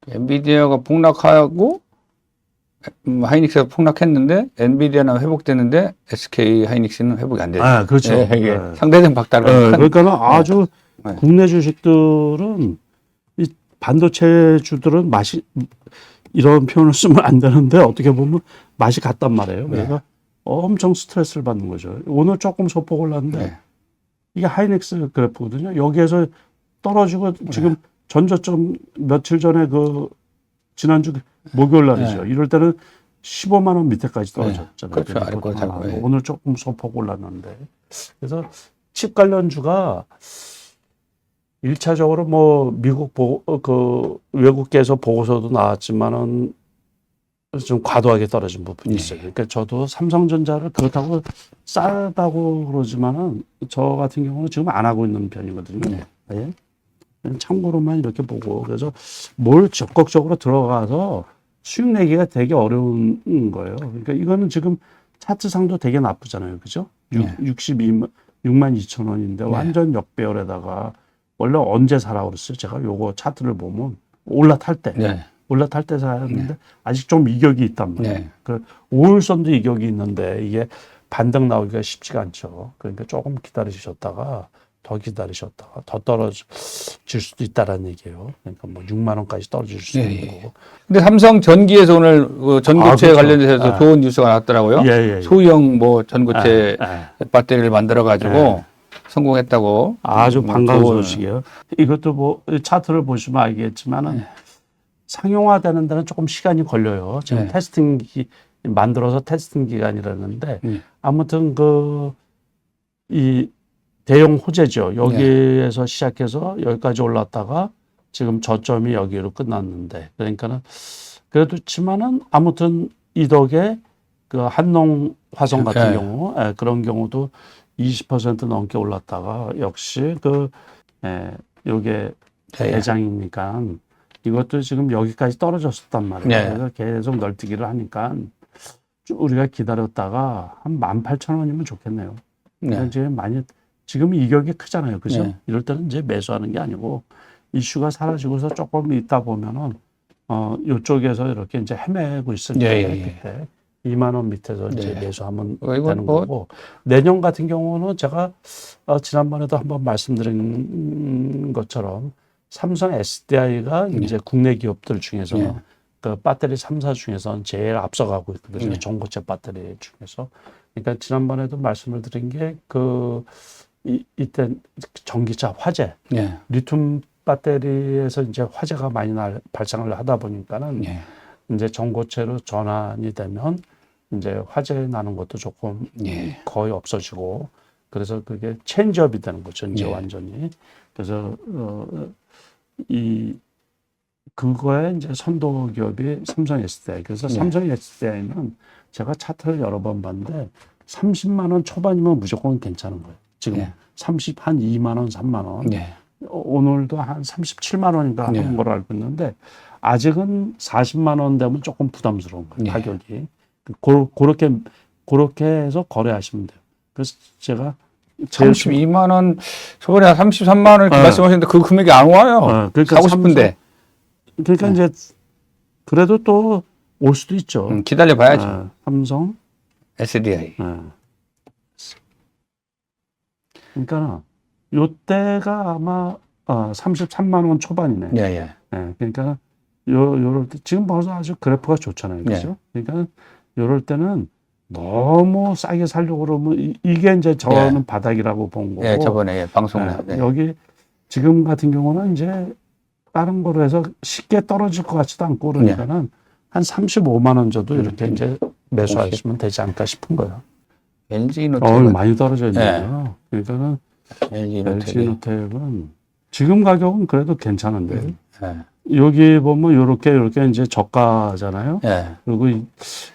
엔비디아가 폭락하고 하이닉스가 폭락했는데 엔비디아는 회복됐는데 SK 하이닉스는 회복이 안 되죠. 아, 그렇죠. 네, 이게 네. 상대적 박탈을 큰. 그러니까는 아주 네. 국내 주식들은 이 반도체 주들은 맛이 이런 표현을 쓰면 안 되는데 어떻게 보면 맛이 같단 말이에요. 그래서 엄청 스트레스를 받는 거죠. 오늘 조금 소폭 올랐는데 네. 이게 하이닉스 그래프거든요. 여기에서 떨어지고 지금 전저점 며칠 전에 그 지난주 목요일 날이죠. 이럴 때는 15만 원 밑에까지 떨어졌잖아요. 그렇죠. 아래거 잡고. 오늘 조금 소폭 올랐는데. 그래서 칩 관련주가 1차적으로 뭐 미국 그 외국계에서 보고서도 나왔지만은 좀 과도하게 떨어진 부분이 있어요. 그러니까 저도 삼성전자를 그렇다고 싸다고 그러지만은 저 같은 경우는 지금 안 하고 있는 편이거든요. 예. 참고로만 이렇게 보고 그래서 뭘 적극적으로 들어가서 수익 내기가 되게 어려운 거예요. 그러니까 이거는 지금 차트상도 되게 나쁘잖아요. 그죠? 62만 6만 2천 원인데 완전 역배열에다가 원래 언제 사라고 그랬어요? 제가 요거 차트를 보면 올라탈 때. 올라탈 때 사였는데 아직 좀 이격이 있단 말이에요. 그 5일선도 이격이 있는데 이게 반등 나오기가 쉽지가 않죠. 그러니까 조금 기다리셨다가 더 기다리셨다가 더 떨어질 수도 있다라는 얘기예요. 그러니까 뭐 6만 원까지 떨어질 수도 있는 거고. 근데 삼성 전기에서 오늘 그 전고체 그렇죠. 관련해서 좋은 뉴스가 나왔더라고요. 소형 뭐 전고체 배터리를 만들어 가지고 성공했다고. 아주 반가운 소식이에요. 이것도 뭐 차트를 보시면 알겠지만은 상용화되는 데는 조금 시간이 걸려요. 지금 테스팅기 만들어서 테스팅 기간이라는데 아무튼 이 대형 호재죠. 여기에서 시작해서 여기까지 올랐다가 지금 저점이 여기로 끝났는데 그러니까는 그렇지만은 아무튼 이 덕에 그 한농 화성 같은 경우 그런 경우도 20% 넘게 올랐다가 역시 요게 대장이니까 이것도 지금 여기까지 떨어졌었단 말이에요. 그래서 계속 널뛰기를 하니까 우리가 기다렸다가 한 18,000원이면 좋겠네요. 지금 이격이 크잖아요. 그죠? 이럴 때는 이제 매수하는 게 아니고 이슈가 사라지고서 조금 있다 보면은 이쪽에서 이렇게 이제 헤매고 있을 때 그때 2만 원 밑에서 이제 매수하면 되는 거고 내년 같은 경우는 제가 지난번에도 한번 말씀드린 것처럼 삼성 SDI가 이제 국내 기업들 중에서 그 배터리 3사 중에서는 제일 앞서가고 있거든요. 전고체 배터리 중에서. 그러니까 지난번에도 말씀을 드린 게 이때 전기차 화재, 리튬 배터리에서 이제 화재가 많이 발생을 하다 보니까는 이제 전고체로 전환이 되면 이제 화재 나는 것도 조금 거의 없어지고 그래서 그게 체인지업이 되는 거죠. 이제 완전히. 그래서 그거에 이제 선도 기업이 삼성 SDI. 그래서 삼성 SDI는 제가 차트를 여러 번 봤는데 30만 원 초반이면 무조건 괜찮은 거예요. 지금 한 2만 원, 3만 원. 오늘도 한 37만 원인가 하는 걸로 알고 있는데 아직은 40만 원 되면 조금 부담스러운 거예요. 가격이. 그렇게 해서 거래하시면 돼요. 그래서 제가 32만 원, 저번에 한 33만 원 이렇게 말씀하셨는데 그 금액이 안 와요. 그러니까 사고 싶은데. 그러니까 이제 그래도 또 올 수도 있죠. 기다려 봐야죠. 삼성 SDI. 그러니까 요때가 아마 33만 원 초반이네. 그러니까 요럴 때 지금 벌써 아주 그래프가 좋잖아요. 그죠? 그러니까 요럴 때는 너무 싸게 살려고 그러면 이게 이제 저는 바닥이라고 본 거고. 저번에 방송에. 여기 지금 같은 경우는 이제 다른 거로 해서 쉽게 떨어질 것 같지도 않고 그러니까는 한 35만 원 정도 이렇게 이제 매수하시면 되지 않을까 싶은 거예요. LG노텍은 많이 떨어져 있네요. 그러니까는 LG노텍은 지금 가격은 그래도 괜찮은데 여기 보면 요렇게 이제 저가잖아요. 그리고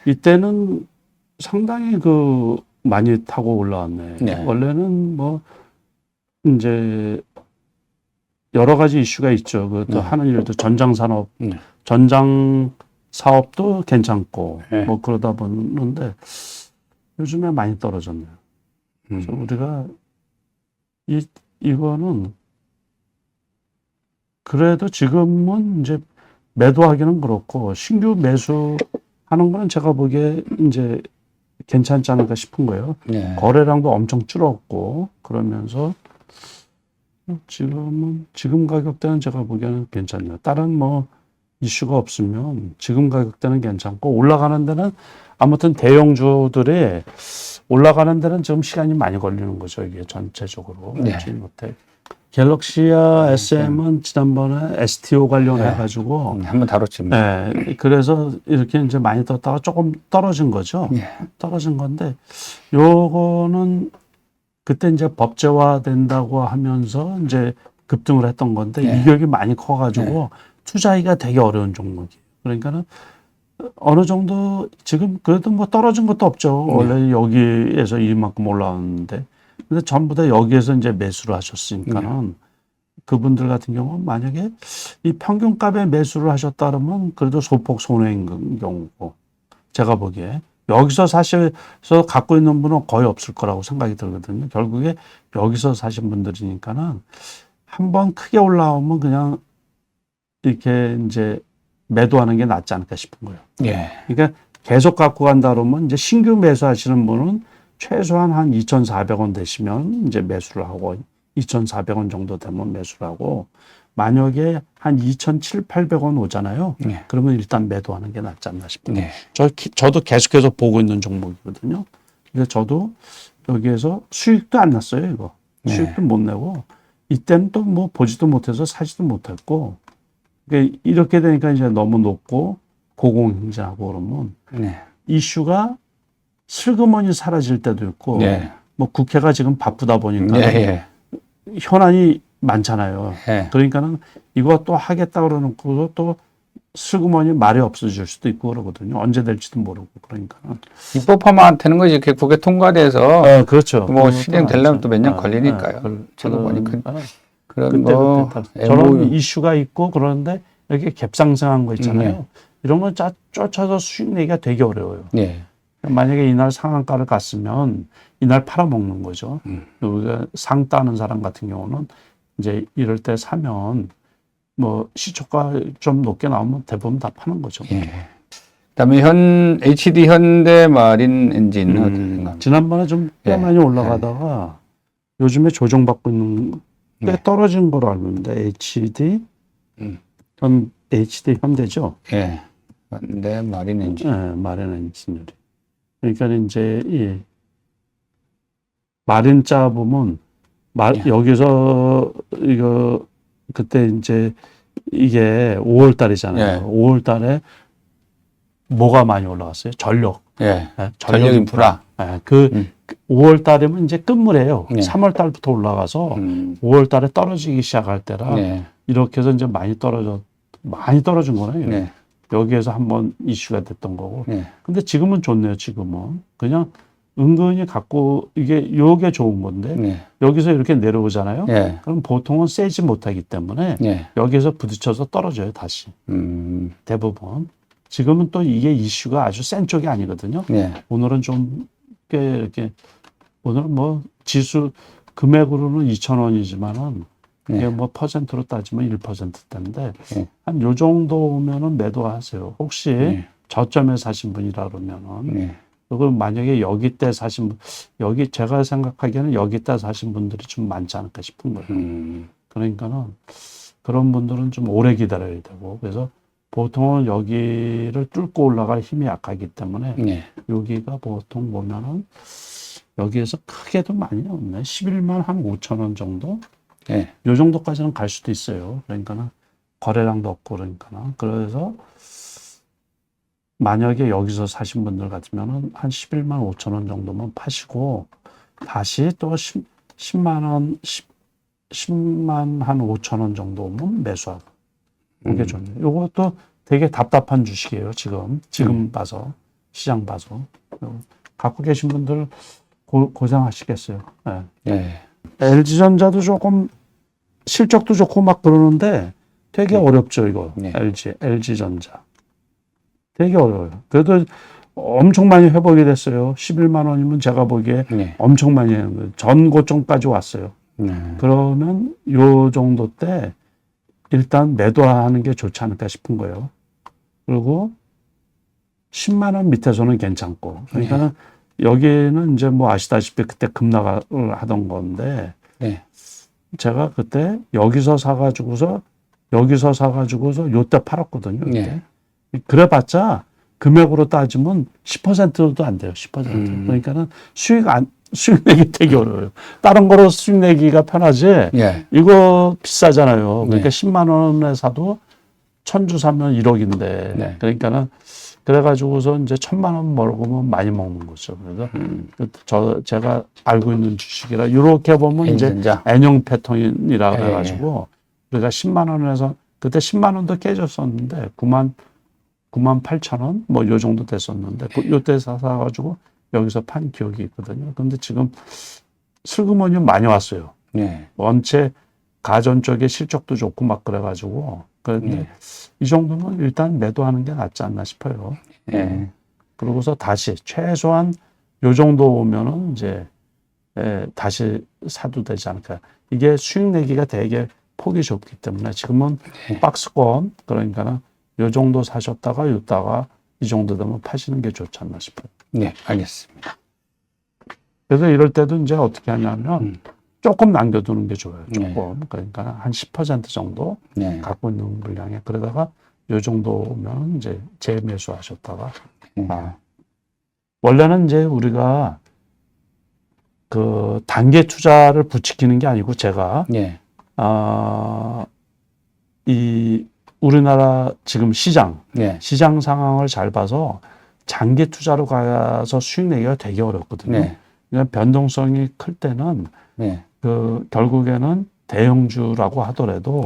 이때는 상당히 많이 타고 올라왔네. 원래는 뭐 이제 여러 가지 이슈가 있죠. 그것도 하는 일도 전장 산업, 전장 사업도 괜찮고 뭐 그러다 보는데 요즘에 많이 떨어졌네요. 그래서 우리가 이거는 그래도 지금은 이제 매도하기는 그렇고 신규 매수하는 거는 제가 보기에 이제 괜찮지 않을까 싶은 거예요. 네. 거래량도 엄청 줄었고 그러면서 지금 가격대는 제가 보기에는 괜찮네요. 다른 뭐 이슈가 없으면 지금 가격대는 괜찮고 올라가는 데는 아무튼 대형주들이 올라가는 데는 지금 시간이 많이 걸리는 거죠. 이게 전체적으로. 네. 못해. 갤럭시와 SM은 지난번에 STO 관련해가지고 한번 다뤘지. 네, 그래서 이렇게 이제 많이 떴다가 조금 떨어진 거죠. 예. 떨어진 건데, 요거는 그때 이제 법제화 된다고 하면서 이제 급등을 했던 건데, 예. 이격이 많이 커가지고 투자하기가 되게 어려운 종목이에요. 그러니까는 어느 정도 지금 그래도 뭐 떨어진 것도 없죠. 원래 여기에서 이만큼 올라왔는데. 근데 전부 다 여기에서 이제 매수를 하셨으니까는 그분들 같은 경우는 만약에 이 평균값에 매수를 하셨다 그러면 그래도 소폭 손해인 경우고 제가 보기에 여기서 사셔서 갖고 있는 분은 거의 없을 거라고 생각이 들거든요. 결국에 여기서 사신 분들이니까는 한번 크게 올라오면 그냥 이렇게 이제 매도하는 게 낫지 않을까 싶은 거예요. 예. 그러니까 계속 갖고 간다 그러면 이제 신규 매수하시는 분은 최소한 한 2,400원 되시면 이제 매수를 하고 2,400원 정도 되면 매수를 하고 만약에 한 2,700~800원 오잖아요. 네. 그러면 일단 매도하는 게 낫지 않나 싶어요. 네. 저도 계속해서 보고 있는 종목이거든요. 근데 저도 여기에서 수익도 안 났어요, 이거. 네. 수익도 못 내고 이때는 또 뭐 보지도 못해서 사지도 못했고 그러니까 이렇게 되니까 이제 너무 높고 고공행진하고 그러면 네. 이슈가 슬그머니 사라질 때도 있고 네. 뭐 국회가 지금 바쁘다 보니까 예. 현안이 많잖아요. 예. 그러니까는 이거 또 하겠다 그러놓고 또 슬그머니 말이 없어질 수도 있고 그러거든요. 언제 될지도 모르고 그러니까는 입법화만 되는 거지. 이렇게 국회 통과돼서 그렇죠. 뭐 실행되려면 또 몇 년 걸리니까요. 제가 보니까 그런 뭐 저런 이슈가 있고 그러는데 이렇게 갭상승한 거 있잖아요. 이런 건 쫓아서 수익 내기가 되게 어려워요. 예. 만약에 이날 상한가를 갔으면 이날 팔아먹는 거죠. 우리가 상 따는 사람 같은 경우는 이제 이럴 때 사면 뭐 시초가 좀 높게 나오면 대부분 다 파는 거죠. 예. 그다음에 HD 현대 마린 엔진은 어떻게 생각합니까? 지난번에 좀 꽤 많이 올라가다가 요즘에 조정받고 있는 꽤 떨어진 거로 알고 있는데 HD 현대죠. 예. 현대 마린 엔진. 네, 마린 엔진율이. 그러니까 이제 이 마린자 보면 여기서 이거 그때 이제 이게 5월 달이잖아요. 5월 달에 뭐가 많이 올라갔어요? 전력. 예. 네, 전력 인프라. 네, 5월 달이면 이제 끝물이에요. 3월 달부터 올라가서 5월 달에 떨어지기 시작할 때라 이렇게 해서 이제 많이 떨어진 거네요. 여기에서 한번 이슈가 됐던 거고. 근데 지금은 좋네요, 지금은. 그냥 은근히 갖고, 요게 좋은 건데, 여기서 이렇게 내려오잖아요. 그럼 보통은 세지 못하기 때문에, 여기에서 부딪혀서 떨어져요, 다시. 대부분. 지금은 또 이게 이슈가 아주 센 쪽이 아니거든요. 오늘은 좀, 꽤 이렇게, 오늘은 뭐, 지수, 금액으로는 2,000원이지만은, 이게 뭐 퍼센트로 따지면 1%대인데 한 요 정도 오면은 매도하세요. 혹시 저점에 사신 분이라 그러면은 그걸 만약에 여기 때 사신 분, 여기 제가 생각하기에는 여기 때 사신 분들이 좀 많지 않을까 싶은 거예요. 그러니까는 그런 분들은 좀 오래 기다려야 되고 그래서 보통은 여기를 뚫고 올라갈 힘이 약하기 때문에 여기가 보통 보면은 여기에서 크게도 많이 없네. 11만 한 5천 원 정도. 요 정도까지는 갈 수도 있어요. 그러니까는 거래량도 없고 그러니까는 그래서 만약에 여기서 사신 분들 같으면은 한 11만 5천 원 정도면 파시고 다시 또 10만 원, 10만 한 5천 원 정도 오면 매수하고 그게 좋네요. 요것도 되게 답답한 주식이에요. 지금 봐서 시장 봐서 갖고 계신 분들 고생하시겠어요. LG전자도 조금 실적도 좋고 막 그러는데 되게 어렵죠, 이거. LG전자. 되게 어려워요. 그래도 엄청 많이 회복이 됐어요. 11만 원이면 제가 보기에 엄청 많이 하는 거예요. 전 고점까지 왔어요. 그러면 요 정도 때 일단 매도하는 게 좋지 않을까 싶은 거예요. 그리고 10만 원 밑에서는 괜찮고. 그러니까는 여기는 이제 뭐 아시다시피 그때 급락을 하던 건데 네. 제가 그때 여기서 사가지고서 요때 팔았거든요. 그때. 그래봤자 금액으로 따지면 10%도 안 돼요. 10%. 그러니까는 수익 내기 되게 어려워요. 다른 거로 수익 내기가 편하지. 이거 비싸잖아요. 그러니까 10만 원에 사도 1000주 사면 1억인데. 그러니까는 그래가지고서 이제 1000만 원 먹으면 많이 먹는 거죠. 그래서 제가 알고 있는 주식이라 이렇게 보면 이제 N형 패턴이라 그래가지고 우리가 10만 원에서 그때 10만 원도 깨졌었는데 9만 8천 원 뭐 요 정도 됐었는데 요때 사가지고 여기서 판 기억이 있거든요. 근데 지금 슬그머니 많이 왔어요. 원체 가전 쪽에 실적도 좋고 막 그래가지고 그런데 이 정도면 일단 매도하는 게 낫지 않나 싶어요. 그러고서 다시 최소한 요 정도 오면은 이제 다시 사도 되지 않을까. 이게 수익 내기가 되게 폭이 좁기 때문에 지금은 박스권 그러니까는 요 정도 사셨다가 이따가 이 정도 되면 파시는 게 좋지 않나 싶어요. 네, 알겠습니다. 그래서 이럴 때도 이제 어떻게 하냐면 조금 남겨두는 게 좋아요. 조금. 그러니까 한 10% 정도 갖고 있는 물량에. 그러다가 요 정도면 이제 재매수 하셨다가. 원래는 이제 우리가 그 단기 투자를 부추기는 게 아니고 제가 이 우리나라 지금 시장 상황을 잘 봐서 장기 투자로 가서 수익 내기가 되게 어렵거든요. 그러니까 변동성이 클 때는 그 결국에는 대형주라고 하더라도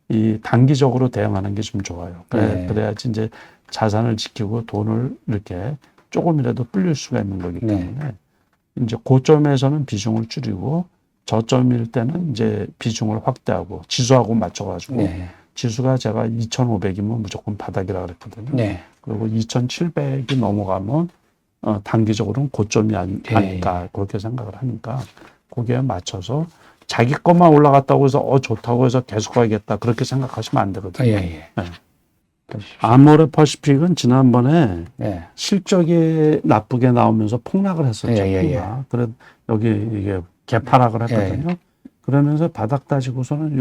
이 단기적으로 대응하는 게 좀 좋아요. 그래야지 이제 자산을 지키고 돈을 이렇게 조금이라도 불릴 수가 있는 거기 때문에 이제 고점에서는 비중을 줄이고 저점일 때는 이제 비중을 확대하고 지수하고 맞춰가지고 지수가 제가 2,500이면 무조건 바닥이라 그랬거든요. 그리고 2,700이 넘어가면 단기적으로는 고점이 아닐까 그렇게 생각을 하니까 거기에 맞춰서 자기 것만 올라갔다고 해서 좋다고 해서 계속 가야겠다 그렇게 생각하시면 안 되거든요. 아모레 퍼시픽은 지난번에 실적이 나쁘게 나오면서 폭락을 했었죠. 그래 여기 이게 개파락을 했거든요. 그러면서 바닥 다지고서는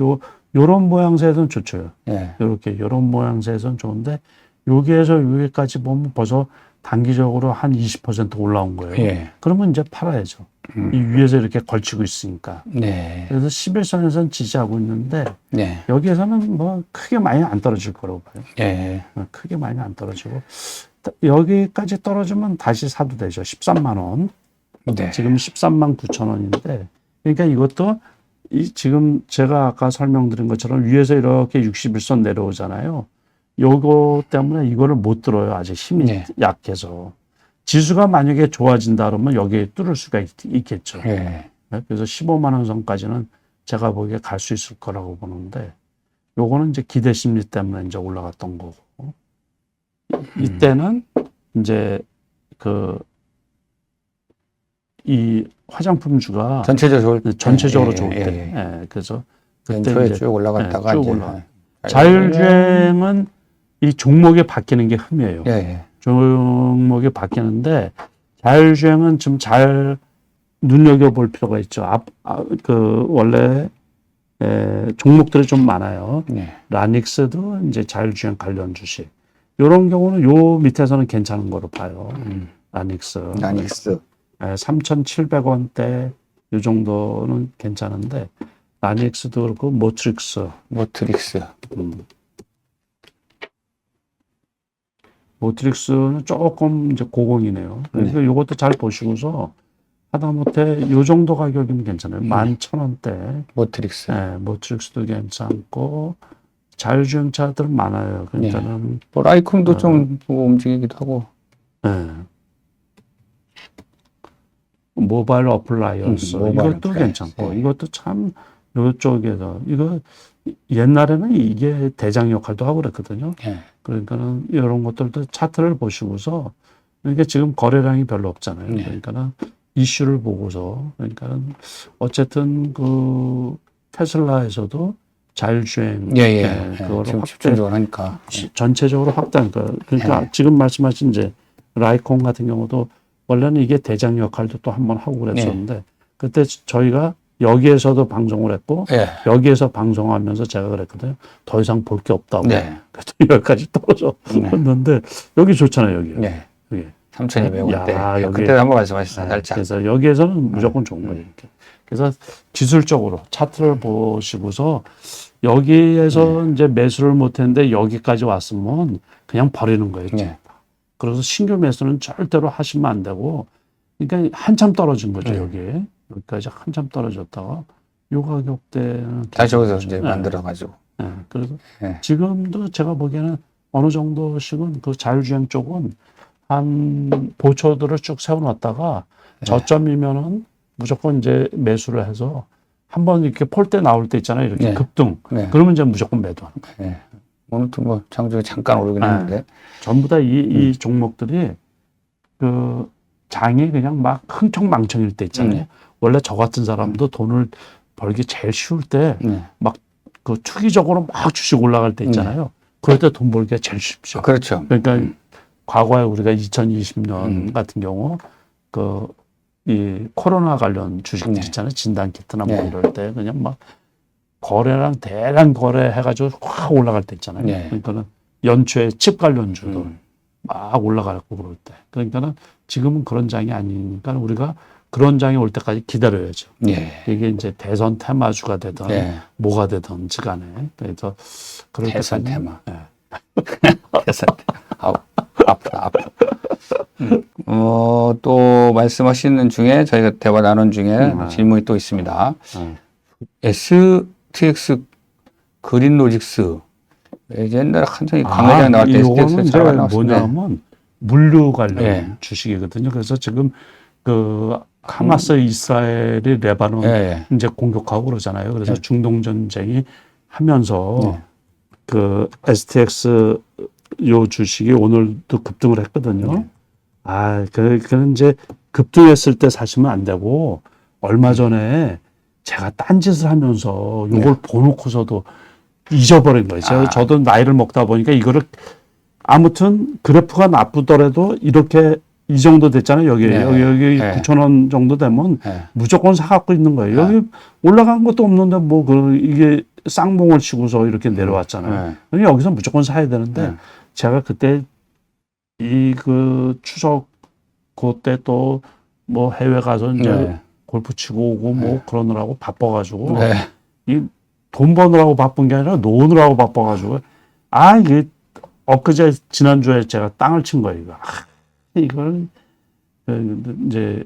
요런 모양새에서는 좋죠. 이렇게 요런 모양새에서는 좋은데 여기에서 여기까지 보면 벌써 단기적으로 한 20% 올라온 거예요. 그러면 이제 팔아야죠. 이 위에서 이렇게 걸치고 있으니까. 그래서 11선에서는 지지하고 있는데 여기에서는 뭐 크게 많이 안 떨어질 거라고 봐요. 크게 많이 안 떨어지고 여기까지 떨어지면 다시 사도 되죠. 13만 원. 지금 13만 9천 원인데 그러니까 이것도 지금 제가 아까 설명드린 것처럼 위에서 이렇게 61선 내려오잖아요. 요거 때문에 이거를 못 들어요. 아직 힘이 약해서. 지수가 만약에 좋아진다 그러면 여기에 뚫을 수가 있겠죠. 그래서 15만 원 선까지는 제가 보기에 갈 수 있을 거라고 보는데 요거는 이제 기대 심리 때문에 이제 올라갔던 거고. 이때는 이제 이 화장품주가 전체적으로 좋을 때. 그래서 그때 이제 쭉 올라갔다가 쭉 올라. 자율주행은 이 종목이 바뀌는 게 흠이에요. 종목이 바뀌는데 자율주행은 좀 잘 눈여겨볼 필요가 있죠. 원래 종목들이 좀 많아요. 라닉스도 이제 자율주행 관련 주식. 이런 경우는 요 밑에서는 괜찮은 거로 봐요. 라닉스. 3,700원대 이 정도는 괜찮은데 라닉스도 그렇고 모트릭스. 모트릭스는 조금 이제 고공이네요. 그러니까 이것도 잘 보시고서 하다못해 요 정도 가격이면 괜찮아요. 11,000원대. 모트릭스도 괜찮고 자율주행차들 많아요. 그러니까는 라이콤도 좀 움직이기도 하고. 모바일 어플라이언스 이것도 괜찮고 이것도 참 요쪽에서 이거 옛날에는 이게 대장 역할도 하고 그랬거든요. 그러니까는 이런 것들도 차트를 보시고서 그러니까 지금 거래량이 별로 없잖아요. 그러니까는 이슈를 보고서 그러니까는 어쨌든 그 테슬라에서도 자율주행 그거를 지금 집중적으로 하니까 전체적으로 그러니까 지금 말씀하신 이제 라이콘 같은 경우도 원래는 이게 대장 역할도 또 한 번 하고 그랬었는데 그때 저희가 여기에서도 방송을 했고 여기에서 방송하면서 제가 그랬거든요. 더 이상 볼 게 없다고. 그래서 여기까지 떨어졌는데 여기 좋잖아요. 여기. 여기. 3,200원대. 그때 한번 말씀하셨어요. 살짝. 그래서 여기에서는 무조건 좋은 거예요. 이렇게. 그래서 기술적으로 차트를 보시고서 여기에서 이제 매수를 못했는데 여기까지 왔으면 그냥 버리는 거예요. 그래서 신규 매수는 절대로 하시면 안 되고, 그러니까 한참 떨어진 거죠. 여기까지 한참 떨어졌다가 요 가격대는 다시 여기서 이제 만들어가지고. 그래서 지금도 제가 보기에는 어느 정도씩은 그 자율주행 쪽은 한 보초들을 쭉 세워놨다가 저점이면은 무조건 이제 매수를 해서 한번 이렇게 폴 때 나올 때 있잖아요. 이렇게 급등. 그러면 이제 무조건 매도하는 거예요. 오늘도 뭐 장중에 잠깐 오르긴 했는데. 전부 다 이 종목들이 그 장이 그냥 막 흥청망청일 때 있잖아요. 원래 저 같은 사람도 돈을 벌기 제일 쉬울 때 막 그 투기적으로 막 주식 올라갈 때 있잖아요. 그럴 때 돈 벌기가 제일 쉽죠. 그렇죠. 그러니까 과거에 우리가 2020년 같은 경우 이 코로나 관련 주식들 있잖아요. 진단키트나 뭐 이럴 때 그냥 막 거래랑 대량 거래 해가지고 확 올라갈 때 있잖아요. 그러니까는 연초에 칩 관련주도 막 올라가고 그럴 때. 그러니까는 지금은 그런 장이 아니니까 우리가 그런 장이 올 때까지 기다려야죠. 이게 이제 대선 테마주가 되든 뭐가 되든지 간에. 그래서 그럴 대선 때까지. 테마. 대선 테마. 아프다. 또 말씀하시는 중에 저희가 대화 나눈 중에 질문이 또 있습니다. STX 그린로직스. 옛날에 한창 강의장 나갈 때 STX 잘 나왔는데 뭐냐면 물류 관련 주식이거든요. 그래서 지금 그 하마스 이스라엘이 레바논 이제 공격하고 그러잖아요. 그래서 중동 전쟁이 하면서 그 STX 요 주식이 오늘도 급등을 했거든요. 그는 이제 급등했을 때 사시면 안 되고 얼마 전에 제가 딴짓을 하면서 요걸 보놓고서도 잊어버린 거예요. 저도 나이를 먹다 보니까 이거를 아무튼 그래프가 나쁘더라도 이렇게 이 정도 됐잖아요. 여기 9,000원 정도 되면 무조건 사갖고 있는 거예요. 여기 올라간 것도 없는데 뭐 이게 쌍봉을 치고서 이렇게 내려왔잖아요. 여기서 무조건 사야 되는데 제가 그때 그 추석 그때 또 뭐 해외 가서 이제 골프 치고 오고 뭐 그러느라고 바빠가지고 이 돈 버느라고 바쁜 게 아니라 노느라고 바빠가지고 이게 엊그제 지난주에 제가 땅을 친 거예요. 이걸 이제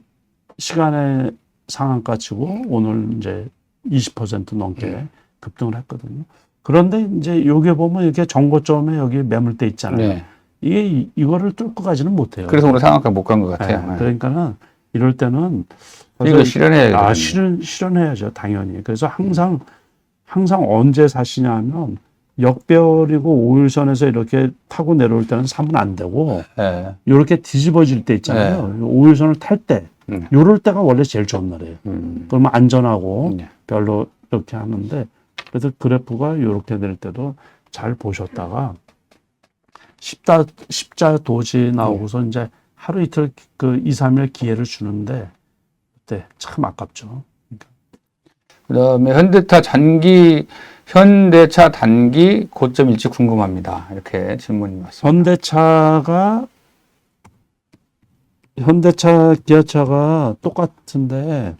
시간의 상한가 치고 오늘 이제 20% 넘게 급등을 했거든요. 그런데 이제 여기 보면 이렇게 정고점에 여기 매물대 있잖아요. 이거를 뚫고 가지는 못해요. 그래서 오늘 상한가 못 간 것 같아요. 그러니까는 이럴 때는 이거 실현해야 실현해야죠, 당연히. 그래서 항상 언제 사시냐 하면 역배열이고 5일선에서 이렇게 타고 내려올 때는 사면 안 되고 이렇게 뒤집어질 때 있잖아요. 5일선을 탈 때 요럴 때가 원래 제일 좋은 날이에요. 그러면 안전하고 별로 이렇게 하는데 그래서 그래프가 이렇게 될 때도 잘 보셨다가 십자 도지 나오고서 이제 하루 이틀 그 2, 3일 기회를 주는데 그때 참 아깝죠. 그다음에 현대차 단기 고점일지 궁금합니다. 이렇게 질문이 왔습니다. 현대차, 기아차가 똑같은데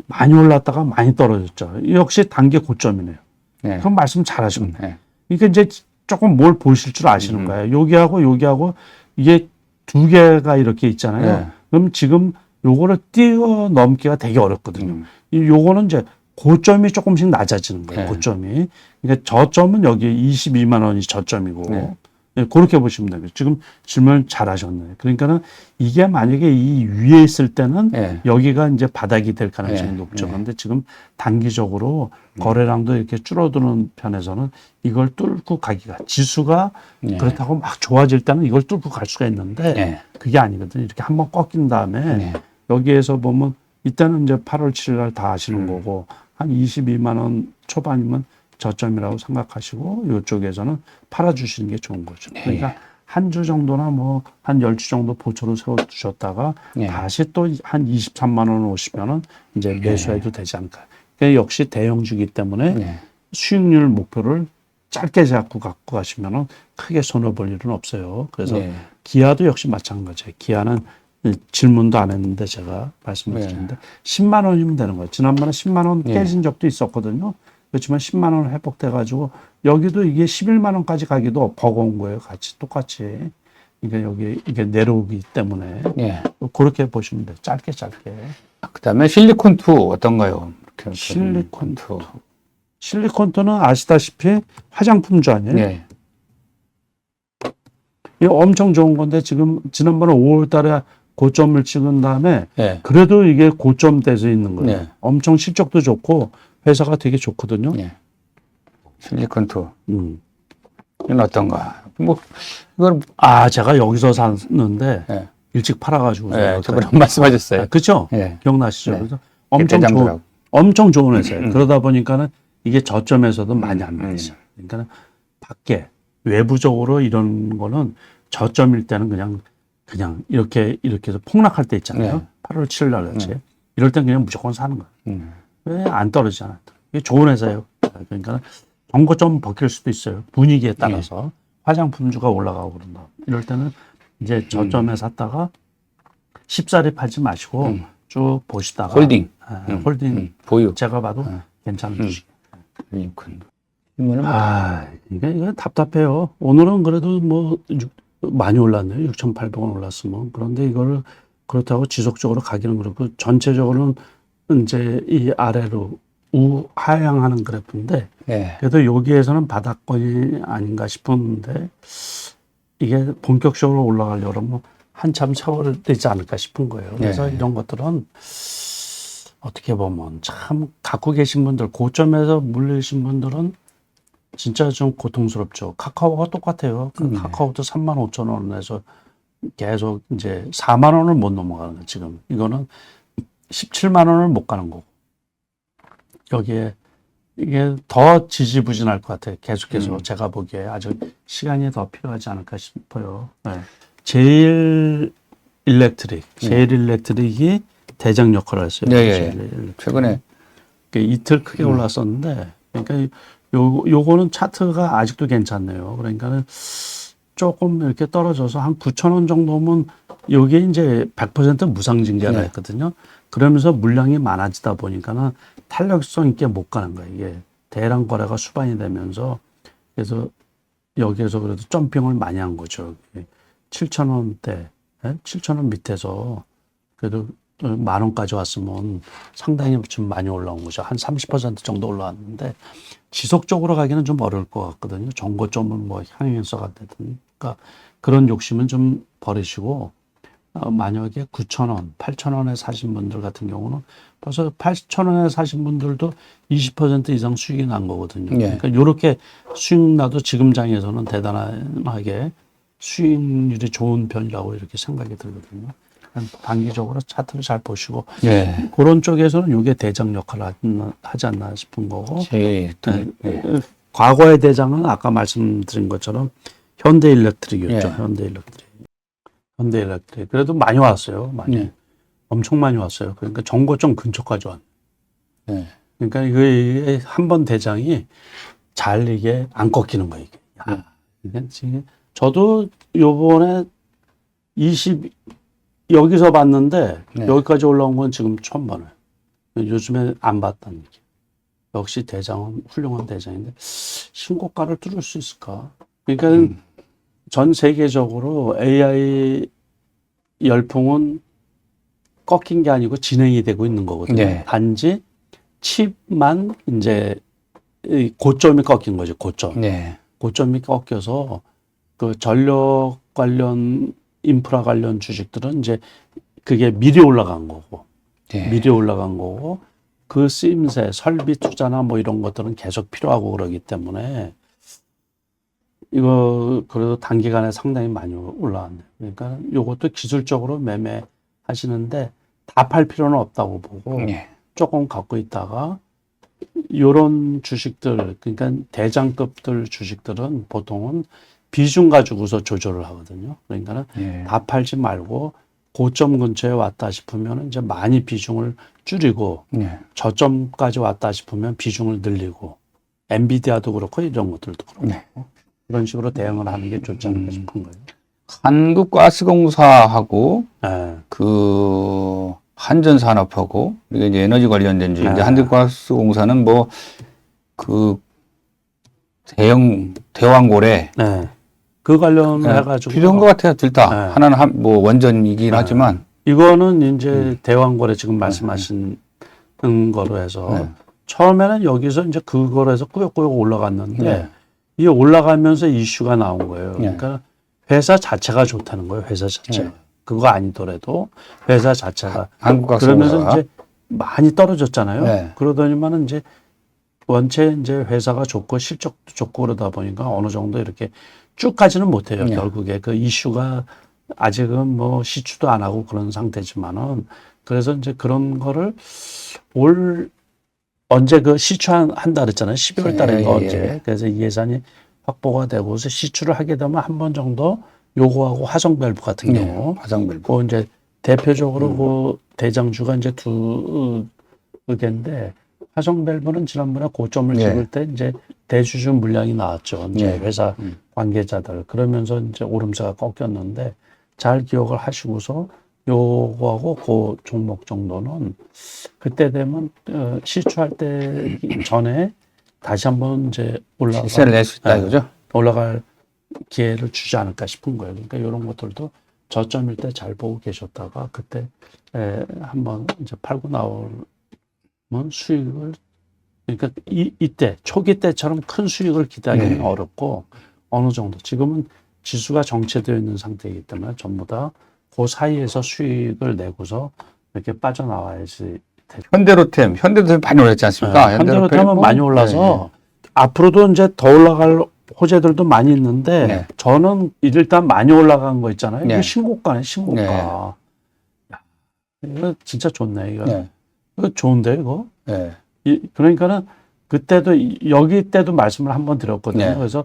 많이 올랐다가 많이 떨어졌죠. 역시 단기 고점이네요. 그럼 말씀 잘하시네. 그러니까 이제 조금 뭘 보실 줄 아시는 거예요. 여기하고 이게 두 개가 이렇게 있잖아요. 그럼 지금 요거를 뛰어넘기가 되게 어렵거든요. 요거는 이제 고점이 조금씩 낮아지는 거예요. 고점이. 그러니까 저점은 여기 22만 원이 저점이고 그렇게 보시면 돼요. 지금 질문 잘 하셨네요. 그러니까는 이게 만약에 이 위에 있을 때는 여기가 이제 바닥이 될 가능성이 높죠. 그런데 지금 단기적으로 거래량도 이렇게 줄어드는 편에서는 이걸 뚫고 가기가 지수가 그렇다고 막 좋아질 때는 이걸 뚫고 갈 수가 있는데 그게 아니거든요. 이렇게 한번 꺾인 다음에 여기에서 보면 이때는 이제 8월 7일 날 다 하시는 거고 한 22만 원 초반이면 저점이라고 생각하시고 이쪽에서는 팔아주시는 게 좋은 거죠. 그러니까 한 주 정도나 뭐 한 10주 정도 보초로 세워두셨다가 다시 또 한 23만 원 오시면은 이제 매수해도 되지 않을까. 그러니까 역시 대형주기 때문에 수익률 목표를 짧게 잡고 갖고 가시면은 크게 손해볼 일은 없어요. 그래서 기아도 역시 마찬가지예요. 기아는 질문도 안 했는데 제가 말씀을 드렸는데 10만 원이면 되는 거예요. 지난번에 10만 원 깨진 적도 있었거든요. 그렇지만 10만 원 회복돼가지고 여기도 이게 11만 원까지 가기도 버거운 거예요. 같이 똑같이. 그러니까 여기 이게 내려오기 때문에 그렇게 보시면 돼요. 짧게. 그다음에 실리콘2 어떤가요? 실리콘2. 실리콘2는 아시다시피 화장품주 아니에요? 이게 엄청 좋은 건데 지금 지난번에 5월 달에 고점을 찍은 다음에 그래도 이게 고점대에서 있는 거예요. 엄청 실적도 좋고 회사가 되게 좋거든요. 실리콘2. 이건 어떤가? 뭐 이걸 제가 여기서 샀는데 일찍 팔아가지고 저번에 말씀하셨어요. 그렇죠? 기억나시죠? 그래서 엄청 좋은 회사예요. 그러다 보니까는 이게 저점에서도 많이 안 나죠. 그러니까 밖에 외부적으로 이런 거는 저점일 때는 그냥 이렇게 해서 폭락할 때 있잖아요. 8월 7일 날 같이. 이럴 땐 그냥 무조건 사는 거예요. 왜 안 떨어지잖아요. 이게 좋은 회사예요. 그러니까 정고점 벗길 수도 있어요. 분위기에 따라서. 화장품주가 올라가고 그런다. 이럴 때는 이제 저점에 샀다가 쉽사리 팔지 마시고 쭉 보시다가 홀딩. 보유. 제가 봐도 괜찮은 주식. 이거 답답해요. 오늘은 그래도 뭐 많이 올랐네요. 6,800원 올랐으면. 그런데 이거를 그렇다고 지속적으로 가기는 그렇고 전체적으로는 이제 이 아래로 하향하는 그래프인데 그래도 여기에서는 바닥권이 아닌가 싶었는데 이게 본격적으로 올라가려고 그러면 한참 세월 되지 않을까 싶은 거예요. 그래서 이런 것들은 어떻게 보면 참 갖고 계신 분들, 고점에서 물리신 분들은 진짜 좀 고통스럽죠. 카카오가 똑같아요. 카카오도 35,000원에서 계속 이제 4만 원을 못 넘어가는 거예요. 지금 이거는 17만 원을 못 가는 거고 여기에 이게 더 지지부진할 것 같아요. 계속해서 제가 보기에 아직 시간이 더 필요하지 않을까 싶어요. 제일 일렉트릭이 대장 역할을 했어요. 최근에 이틀 크게 올랐었는데, 그러니까 요거는 차트가 아직도 괜찮네요. 그러니까는 조금 이렇게 떨어져서 한 9,000원 정도면 여기에 이제 100% 무상증자가 있거든요. 그러면서 물량이 많아지다 보니까는 탄력성 있게 못 가는 거예요. 이게 대량 거래가 수반이 되면서 그래서 여기에서 그래도 점핑을 많이 한 거죠. 7,000원대, 7,000원 밑에서 그래도 10,000원까지 왔으면 상당히 좀 많이 올라온 거죠. 한 30% 정도 올라왔는데 지속적으로 가기는 좀 어려울 것 같거든요. 정고점은 뭐 향행해서가 되든. 그러니까 그런 욕심은 좀 버리시고 만약에 9,000원, 8,000원에 사신 분들 같은 경우는 벌써 8,000원에 사신 분들도 20% 이상 수익이 난 거거든요. 그러니까 이렇게 수익 나도 지금 장에서는 대단하게 수익률이 좋은 편이라고 이렇게 생각이 들거든요. 단기적으로 차트를 잘 보시고 그런 쪽에서는 이게 대장 역할을 하지 않나 싶은 거고 과거의 대장은 아까 말씀드린 것처럼 현대일렉트릭이었죠. 현대일렉트릭 그래도 많이 왔어요. 엄청 많이 왔어요. 그러니까 정고점 근처까지 왔네. 그러니까 이게 한 번 대장이 잘 이게 안 꺾이는 거예요. 이게. 지금 저도 요번에 여기서 봤는데 여기까지 올라온 건 지금 처음 봐요. 요즘에 안 봤다는 얘기. 역시 대장은 훌륭한 대장인데 신고가를 뚫을 수 있을까? 그러니까 전 세계적으로 AI 열풍은 꺾인 게 아니고 진행이 되고 있는 거거든요. 단지 칩만 이제 고점이 꺾인 거죠. 고점이 꺾여서 그 전력 관련 인프라 관련 주식들은 이제 그게 미리 올라간 거고, 그 쓰임새, 설비 투자나 뭐 이런 것들은 계속 필요하고 그러기 때문에 이거 그래도 단기간에 상당히 많이 올라왔네요. 그러니까 이것도 기술적으로 매매하시는데 다 팔 필요는 없다고 보고 조금 갖고 있다가 요런 주식들, 그러니까 대장급들 주식들은 보통은 비중 가지고서 조절을 하거든요. 그러니까는 예. 다 팔지 말고 고점 근처에 왔다 싶으면 이제 많이 비중을 줄이고 예. 저점까지 왔다 싶으면 비중을 늘리고 엔비디아도 그렇고 이런 것들도 그렇고 네. 그런 식으로 대응을 하는 게 좋지 않을까 싶은 거예요. 한국가스공사하고 네. 그 한전산업하고 이게 이제 에너지 관련된 주인데 네. 한국가스공사는 뭐 그 대형 대왕고래 네. 그 관련을 해가지고 필요한 것 같아요. 둘 다. 네. 하나는 뭐 원전이긴 하지만 이거는 이제 대왕거래 지금 말씀하신 거로 해서 처음에는 여기서 이제 그거로 해서 꾸역꾸역 올라갔는데 네. 이게 올라가면서 이슈가 나온 거예요. 네. 그러니까 회사 자체가 좋다는 거예요. 회사 자체가. 네. 그거 아니더라도 회사 자체가. 한국가스공사가 그러면서 이제 많이 떨어졌잖아요. 네. 그러더니만은 이제 원체 이제 회사가 좋고 실적도 좋고 그러다 보니까 어느 정도 이렇게 쭉 가지는 못해요. 네. 결국에 그 이슈가 아직은 뭐 시추도 안 하고 그런 상태지만은 그래서 이제 그런 거를 언제 그 시추한다 그랬잖아요. 12월 달인가 언제. 그래서 이 예산이 확보가 되고서 시추를 하게 되면 한 번 정도 요거하고 화성밸브 같은 경우. 화성밸브. 그 이제 대표적으로 그 대장주가 이제 두 개인데 화성밸브는 지난번에 고점을 찍을 때 이제 대주주 물량이 나왔죠. 이제 회사 관계자들. 그러면서 이제 오름세가 꺾였는데 잘 기억을 하시고서 요거하고 그 종목 정도는 그때 되면 시추할 때 전에 다시 한번 이제 시세를 낼 수 있다 이거죠? 올라갈 기회를 주지 않을까 싶은 거예요. 그러니까 이런 것들도 저점일 때 잘 보고 계셨다가 그때 한번 이제 팔고 나오면 수익을 그러니까 이때 초기 때처럼 큰 수익을 기대하기는 어렵고 어느 정도 지금은 지수가 정체되어 있는 상태이기 때문에 전부 다 그 사이에서 수익을 내고서 이렇게 빠져나와야지. 현대로템 많이 올랐지 않습니까? 현대로템은 많이 올라서 앞으로도 이제 더 올라갈 호재들도 많이 있는데 저는 일단 많이 올라간 거 있잖아요. 이게 신고가네, 신고가. 야, 이거 진짜 좋네, 이거. 이거 좋은데, 이거? 그러니까는 그때도 여기 때도 말씀을 한번 드렸거든요. 그래서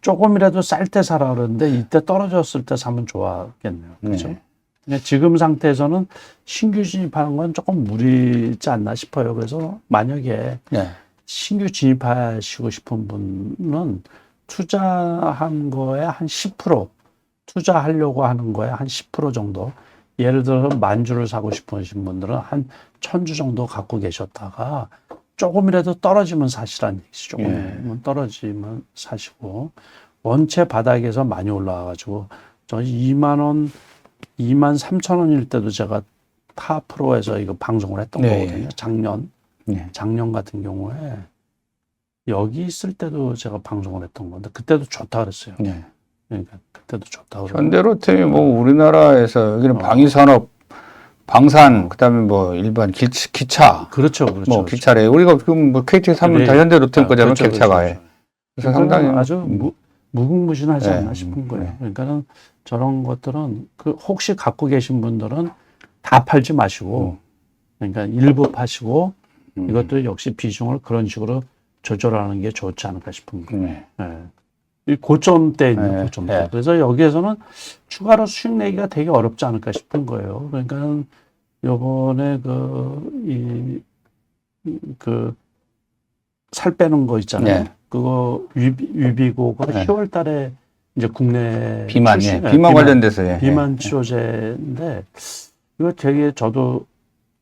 조금이라도 쌀 때 사라 그러는데 이때 떨어졌을 때 사면 좋았겠네요. 그렇죠? 지금 상태에서는 신규 진입하는 건 조금 무리지 않나 싶어요. 그래서 만약에 신규 진입하시고 싶은 분은 투자한 거에 한 10%, 투자하려고 하는 거에 한 10% 정도. 예를 들어서 10,000주를 사고 싶으신 분들은 한 1,000주 정도 갖고 계셨다가 조금이라도 떨어지면 사시라는 얘기죠. 조금 떨어지면 사시고 원체 바닥에서 많이 올라와가지고 저 2만 원, 23,000원일 때도 제가 타 프로에서 이거 방송을 했던 거거든요. 작년 같은 경우에 여기 있을 때도 제가 방송을 했던 건데 그때도 좋다 그랬어요. 그러니까 그때도 좋다 그러고. 현대로템이 뭐 우리나라에서 여기는 방위산업, 방산, 그다음에 뭐 일반 기차, 그렇죠. 뭐 기차래. 우리가 지금 뭐 KTX 하면 다 현대로템 거잖아요. 기차가. 그래서 상당히 아주 무궁무진하지 않나 싶은 거예요. 그러니까는 저런 것들은 그 혹시 갖고 계신 분들은 다 팔지 마시고 그러니까 일부 파시고 이것도 역시 비중을 그런 식으로 조절하는 게 좋지 않을까 싶은 거예요. 이 고점대 있는 고점대. 그래서 여기에서는 추가로 수익 내기가 되게 어렵지 않을까 싶은 거예요. 그러니까 요번에 살 빼는 거 있잖아요. 그거 유비고가 10월 달에 이제 국내 비만, 비만 관련돼서 비만 치료제인데 이거 되게 저도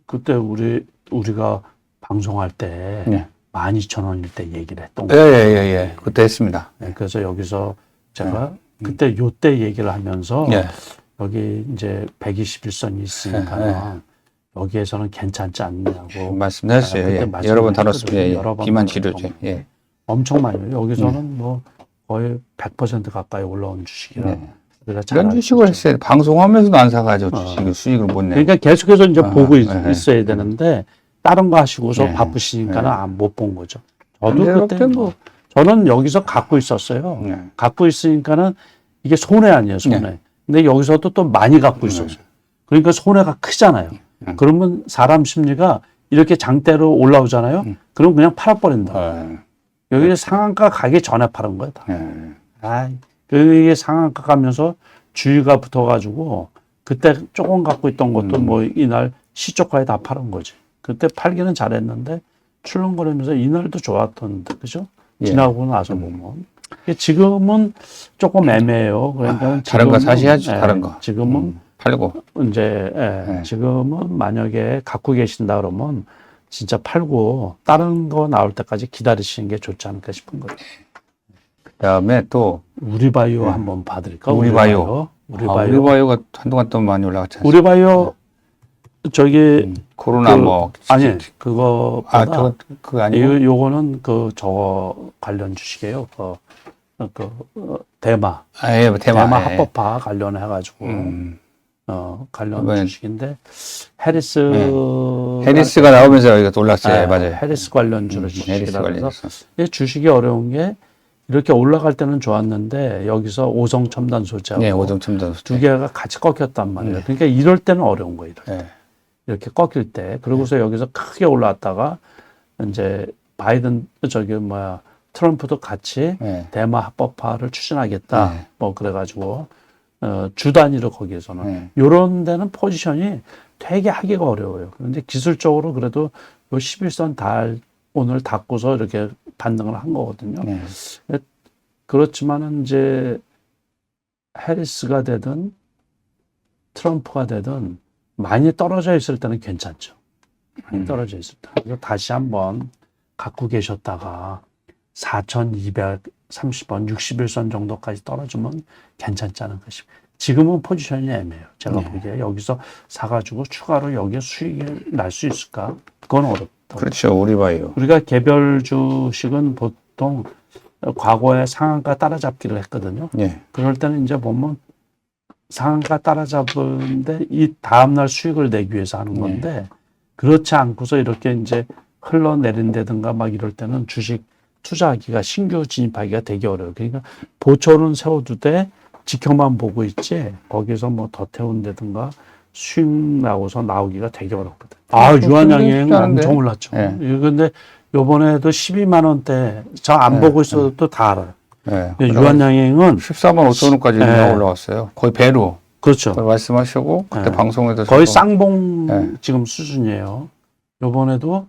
그때 우리가 방송할 때 12,000원일 때 얘기를 했던 거예요. 그때 했습니다. 그래서 여기서 제가 그때 요때 얘기를 하면서 여기 이제 121선이 있으니까 여기에서는 괜찮지 않냐고 말씀하셨어요. 여러 번 다뤘습니다. 비만 치료제. 엄청 많이. 여기서는 뭐 거의 100% 가까이 올라온 주식이라. 이런 주식을 했어요. 방송하면서도 안 사가지고 수익을 못 내. 그러니까 계속해서 이제 보고 있어야 되는데 다른 거 하시고서 바쁘시니까는 못 본 거죠. 저도 그때 저는 여기서 갖고 있었어요. 갖고 있으니까는 이게 손해 아니에요, 손해. 근데 여기서도 또 많이 갖고 있었어요. 그러니까 손해가 크잖아요. 그러면 사람 심리가 이렇게 장대로 올라오잖아요. 그럼 그냥 팔아버린다. 여기 상한가 가기 전에 파는 거야, 다. 그게 상한가 가면서 주의가 붙어가지고 그때 조금 갖고 있던 것도 뭐 이날 시초가에 다 파는 거지. 그때 팔기는 잘했는데 출렁거리면서 이날도 좋았던데, 그죠? 지나고 나서 보면. 지금은 조금 애매해요. 그러니까 다른 거 사셔야죠. 다른 거. 지금은 팔고. 이제 지금은 만약에 갖고 계신다 그러면 진짜 팔고 다른 거 나올 때까지 기다리시는 게 좋지 않을까 싶은 거예요. 그다음에 또 우리바이오 한번 봐드릴까? 우리바이오. 우리바이오가 한동안 또 많이 올라갔잖아요. 우리바이오 저기 코로나 뭐 아니 그거보다 그거 아니고 요거는 저거 관련 주식이에요. 대마. 예, 대마 합법화 관련해 가지고 관련 이번엔, 주식인데 해리스가 나오면서 여기가 또 올랐어요. 맞아요. 해리스 관련주로 해리스 주식이라서 주식이 어려운 게 이렇게 올라갈 때는 좋았는데 여기서 오성 첨단 소재하고 오성 첨단 소재 두 개가 같이 꺾였단 말이에요. 그러니까 이럴 때는 어려운 거예요. 이렇게 꺾일 때. 그러고서 여기서 크게 올라왔다가 이제 바이든 트럼프도 같이 대마 합법화를 추진하겠다. 뭐 그래가지고 주 단위로 거기에서는 이런 데는 포지션이 되게 하기가 어려워요. 그런데 기술적으로 그래도 요 11선 오늘 닫고서 이렇게 반등을 한 거거든요. 그렇지만은 이제 해리스가 되든 트럼프가 되든 많이 떨어져 있을 때는 괜찮죠. 많이 떨어져 있을 때. 그래서 다시 한번 갖고 계셨다가 4,230원, 61선 정도까지 떨어지면 괜찮지 않을까 싶어요. 지금은 포지션이 애매해요. 제가 보기에 여기서 사가지고 추가로 여기에 수익이 날 수 있을까? 그건 어렵다. 그렇죠. 우리바이오. 우리가 개별 주식은 보통 과거에 상한가 따라잡기를 했거든요. 그럴 때는 이제 보면 상한가 따라잡는데 이 다음날 수익을 내기 위해서 하는 건데 그렇지 않고서 이렇게 이제 흘러내린다든가 막 이럴 때는 주식 투자하기가 신규 진입하기가 되게 어려워요. 그러니까 보초는 세워두되 지켜만 보고 있지 거기서 뭐 더 태운다든가 수익 나고서 나오기가 되게 어렵거든. 유한양행 엄청 올랐죠. 근데 요번에도 12만 원대 저 안 보고 있어도 또 다 알아요. 유한양행은 14만 5천 원까지 올라왔어요. 거의 배로. 그렇죠. 말씀하시고 그때 방송에도 거의 쌍봉 지금 수준이에요. 요번에도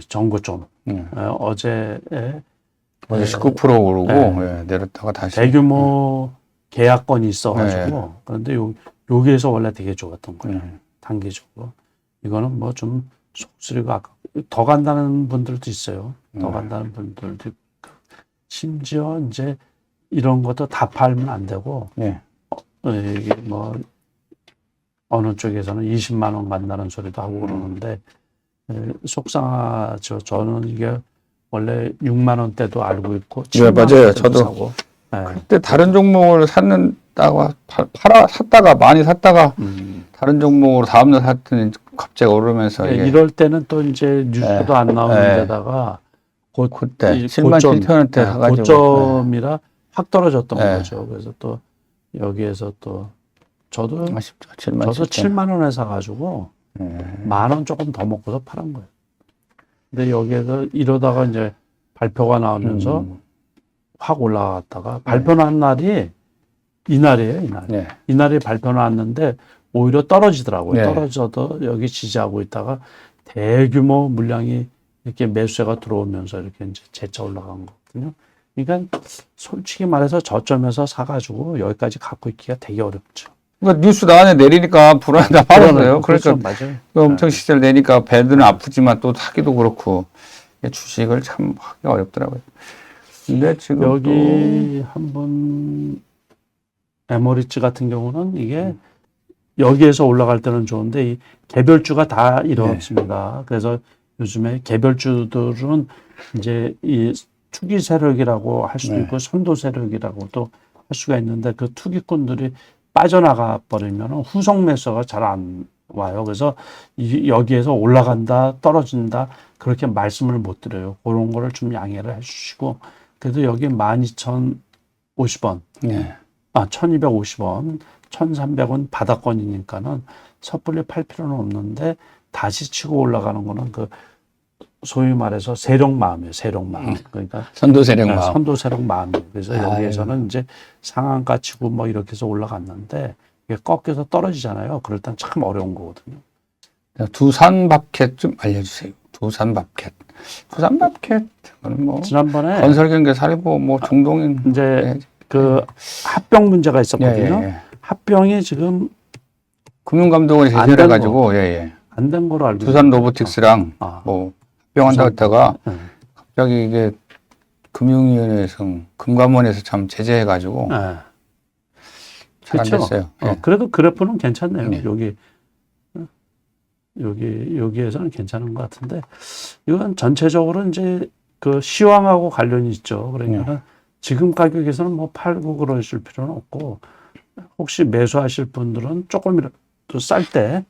정고점 어제 19% 오르고 내렸다가 다시 대규모 계약건이 있어가지고 그런데 여기에서 원래 되게 좋았던 거예요. 단기적으로 이거는 뭐 좀 속쓰리고 더 간다는 분들도 있어요. 더 간다는 분들도 있고. 심지어 이제 이런 것도 다 팔면 안 되고 이게 뭐 어느 쪽에서는 20만 원 간다는 소리도 하고 그러는데 속상하죠. 저는 이게 원래 6만 원대도 알고 있고 7만 맞아요. 원대도 저도 사고. 그때 다른 종목을 샀다가 샀다가 많이 샀다가 다른 종목으로 다음날 샀더니 갑자기 오르면서 이럴 때는 또 이제 뉴스도 안 나오는 데다가 그때 7만 7천 원대 사가지고 고점이라 확 떨어졌던 거죠. 그래서 또 여기에서 또 저도 아쉽죠. 7만 원에 사가지고 10,000원 조금 더 먹고서 팔은 거예요. 근데 여기에서 이러다가 이제 발표가 나오면서 확 올라갔다가 발표 난 날이 이날이에요, 이날. 이날이 발표 나왔는데 오히려 떨어지더라고요. 떨어져도 여기 지지하고 있다가 대규모 물량이 이렇게 매수세가 들어오면서 이렇게 이제 재차 올라간 거거든요. 그러니까 솔직히 말해서 저점에서 사가지고 여기까지 갖고 있기가 되게 어렵죠. 그러니까 뉴스 나왔는데 내리니까 불안하다 팔았어요. 그러니까 맞아요. 엄청 시세를 내니까 배들은 아프지만 또 사기도 그렇고 주식을 참 하기가 어렵더라고요. 근데 지금 여기 한번 에머리츠 같은 경우는 이게 여기에서 올라갈 때는 좋은데 이 개별주가 다 이렇습니다. 그래서 요즘에 개별주들은 이제 이 투기 세력이라고 할 수도 있고 선도 세력이라고도 할 수가 있는데 그 투기꾼들이 빠져나가 버리면 후속 매수가 잘 안 와요. 그래서 여기에서 올라간다, 떨어진다 그렇게 말씀을 못 드려요. 그런 거를 좀 양해를 해주시고 그래도 여기 12,050원, 1,250원 1,300원 바닥권이니까는 섣불리 팔 필요는 없는데 다시 치고 올라가는 거는 그 소위 말해서 세력마음이에요. 세력마음. 그러니까 선도세력 마음. 선도세력 마음이에요. 그래서 여기에서는 이제 상한가 치고 뭐 이렇게 해서 올라갔는데 이게 꺾여서 떨어지잖아요. 그럴 땐 참 어려운 거거든요. 두산밥켓 좀 알려주세요. 두산밥켓. 두산밥켓. 그건 뭐 지난번에 건설경제 살고 뭐 중동인 이제 그 합병 문제가 있었거든요. 예. 합병이 지금 금융감독원이 안 제재를 된 해가지고 예예. 안 된 거로 알고 두산 로보틱스랑 아. 뭐 합병한다고 했다가 네. 갑자기 이게 금융위원회에서 금감원에서 참 제재해가지고 네. 잘 안 그렇죠. 됐어요. 예. 그래도 그래프는 괜찮네요. 네. 여기에서는 괜찮은 것 같은데 이건 전체적으로 이제 그 시황하고 관련이 있죠. 그러니까 지금 가격에서는 뭐 팔고 그러실 필요는 없고 혹시 매수하실 분들은 조금이라도 쌀 때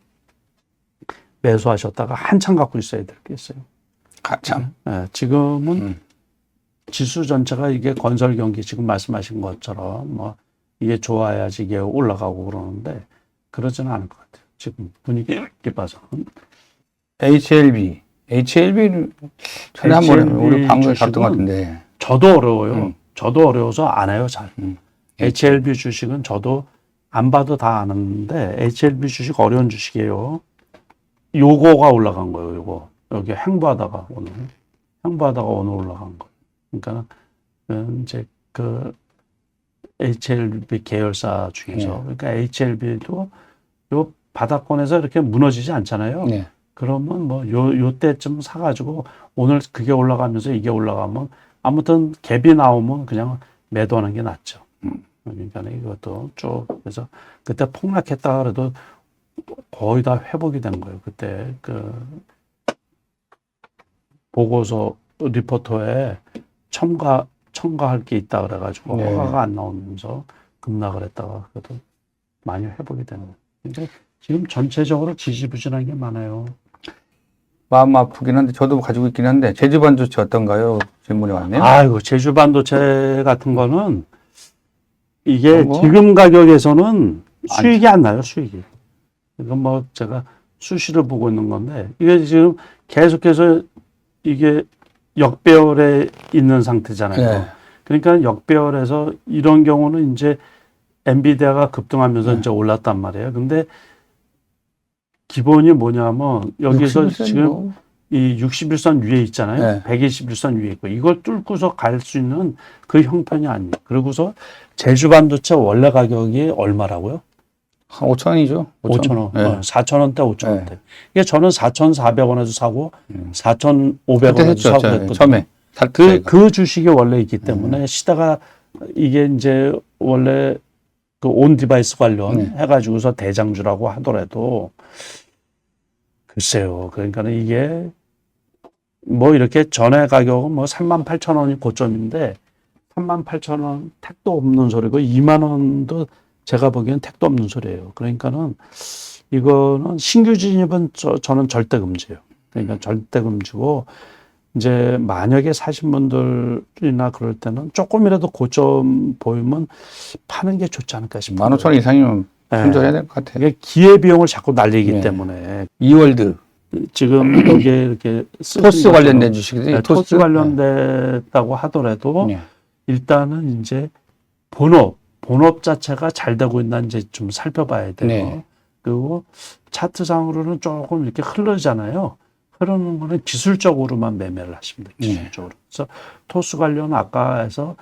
매수하셨다가 한참 갖고 있어야 될 게 있어요. 참. 지금은 지수 전체가 이게 건설 경기 지금 말씀하신 것처럼 뭐 이게 좋아야지 이게 올라가고 그러는데 그러지는 않을 것 같아요. 지금 분위기 봐서. HLB를 전에 한번 우리 방송에 갔던 것 같은데 저도 어려워요. 저도 어려워서 안 해요, 잘. HLB 주식은 저도 안 봐도 다 아는데 HLB 주식 어려운 주식이에요. 요거가 올라간 거예요, 요거. 여기 횡보하다가 오늘 올라간 거. 그러니까 이제 그 HLB 계열사 중에서 그러니까 HLB도 요 바닥권에서 이렇게 무너지지 않잖아요. 네. 그러면 뭐 요 때쯤 사가지고 오늘 그게 올라가면서 이게 올라가면 아무튼 갭이 나오면 그냥 매도하는 게 낫죠. 그러니까 이것도 쭉 그래서 그때 폭락했다 그래도 거의 다 회복이 된 거예요. 그때 그 보고서 리포터에 첨가할 게 있다 그래가지고 네. 허가가 안 나오면서 급락을 했다가 그래도 많이 회복이 되는 거예요. 근데 지금 전체적으로 지지부진한 게 많아요. 마음 아프긴 한데 저도 가지고 있긴 한데 제주반도체 어떤가요? 질문이 왔네요. 아이고 제주 반도체 같은 거는 이게 뭐? 지금 가격에서는 수익이 안 나요. 수익이. 이건 뭐 제가 수시로 보고 있는 건데 이게 지금 계속해서 이게 역배열에 있는 상태잖아요. 네. 그러니까 역배열에서 이런 경우는 이제 엔비디아가 급등하면서 이제 올랐단 말이에요. 근데 기본이 뭐냐면 여기서 61선 지금 뭐. 이 61선 위에 있잖아요. 네. 121선 위에 있고 이걸 뚫고서 갈 수 있는 그 형편이 아니에요. 그러고서 제주 반도체 원래 가격이 얼마라고요? 한 5,000원이죠. 5,000원. 네. 4,000원대, 5,000원대. 네. 이게 저는 4,400원에도 사고 그때 4,500원에도 했죠. 사고 그랬거든요. 처음에. 그 주식이 원래 있기 때문에 시다가 이게 이제 원래 그 온 디바이스 관련 해가지고서 대장주라고 하더라도 글쎄요. 그러니까는 이게 뭐 이렇게 전에 가격은 뭐 38,000원이 고점인데 38,000원 택도 없는 소리고 2만 원도 제가 보기엔 택도 없는 소리예요. 그러니까는 이거는 신규 진입은 저는 절대 금지예요. 그러니까 절대 금지고 이제 만약에 사신 분들이나 그럴 때는 조금이라도 고점 보이면 파는 게 좋지 않을까 싶어요. 15,000원 이상이면 손절해야 될 것 같아요. 이게 기회비용을 자꾸 날리기 때문에 이월드. 지금 여기에 이렇게 토스 관련된 주식이지. 네, 토스 관련됐다고 하더라도 네. 일단은 이제 본업 자체가 잘 되고 있나 이제 좀 살펴봐야 돼요. 네. 그리고 차트상으로는 조금 이렇게 흐르잖아요. 흐르는 거는 기술적으로만 매매를 하시면 돼요. 기술적으로. 그래서 토스 관련 아까 해서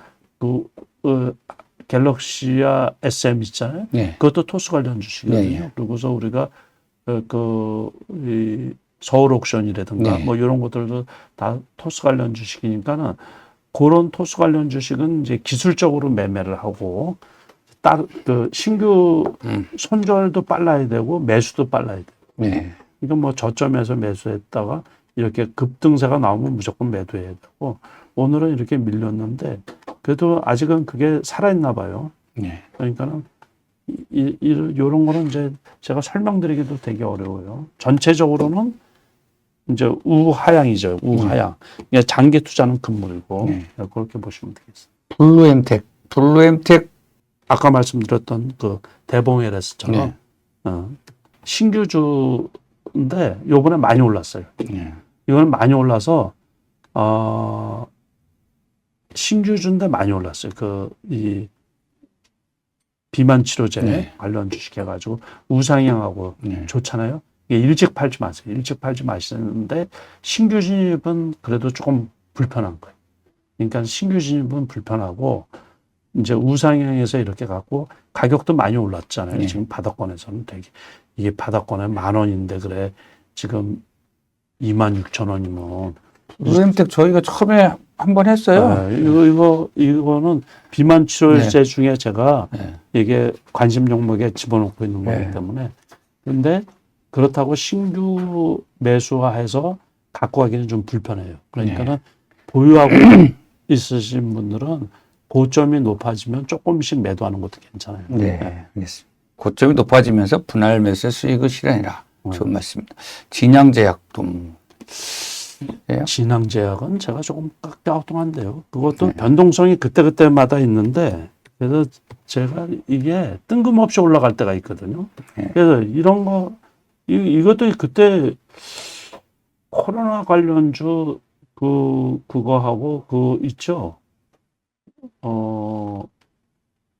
갤럭시와 SM 있잖아요. 네. 그것도 토스 관련 주식이거든요. 네. 그리고서 우리가 이 서울 옥션이라든가 네. 뭐 이런 것들도 다 토스 관련 주식이니까는 그런 토스 관련 주식은 이제 기술적으로 매매를 하고 그 신규 손절도 빨라야 되고 매수도 빨라야 돼요. 네. 이건 뭐 저점에서 매수했다가 이렇게 급등세가 나오면 무조건 매도해야 되고 오늘은 이렇게 밀렸는데 그래도 아직은 그게 살아있나 봐요. 네. 그러니까는 이런 거는 이제 제가 설명드리기도 되게 어려워요. 전체적으로는 이제 우하향이죠. 우하향. 그러니까 장기 투자는 금물이고 그렇게 보시면 되겠습니다. 블루엠텍 아까 말씀드렸던 그 대봉LS처럼 신규주인데 요번에 많이 올랐어요. 이거는 많이 올라서 신규주인데 많이 올랐어요. 이 비만 치료제 관련 주식 해가지고 우상향하고 좋잖아요. 이게 일찍 팔지 마세요. 일찍 팔지 마시는데 신규 진입은 그래도 조금 불편한 거예요. 그러니까 신규 진입은 불편하고 이제 우상향에서 이렇게 갖고 가격도 많이 올랐잖아요. 지금 바닥권에서는 되게 이게 바닥권에 10,000원인데 그래 지금 26,000원이면 우엠텍 저희가 처음에 한 번 했어요. 이거는 비만 치료제 중에 제가 이게 관심 종목에 집어넣고 있는 거기 때문에 근데 그렇다고 신규 매수화해서 갖고 가기는 좀 불편해요. 그러니까는 보유하고 있으신 분들은 고점이 높아지면 조금씩 매도하는 것도 괜찮아요. 알겠습니다. 고점이 높아지면서 분할 매수 수익을 실현해라. 좋은 말씀입니다. 진양제약도 진앙제약은 제가 조금 깎아동한데요. 그것도 변동성이 그때그때마다 있는데 그래서 제가 이게 뜬금없이 올라갈 때가 있거든요. 그래서 이런 거 이것도 그때 코로나 관련주 그거하고 있죠.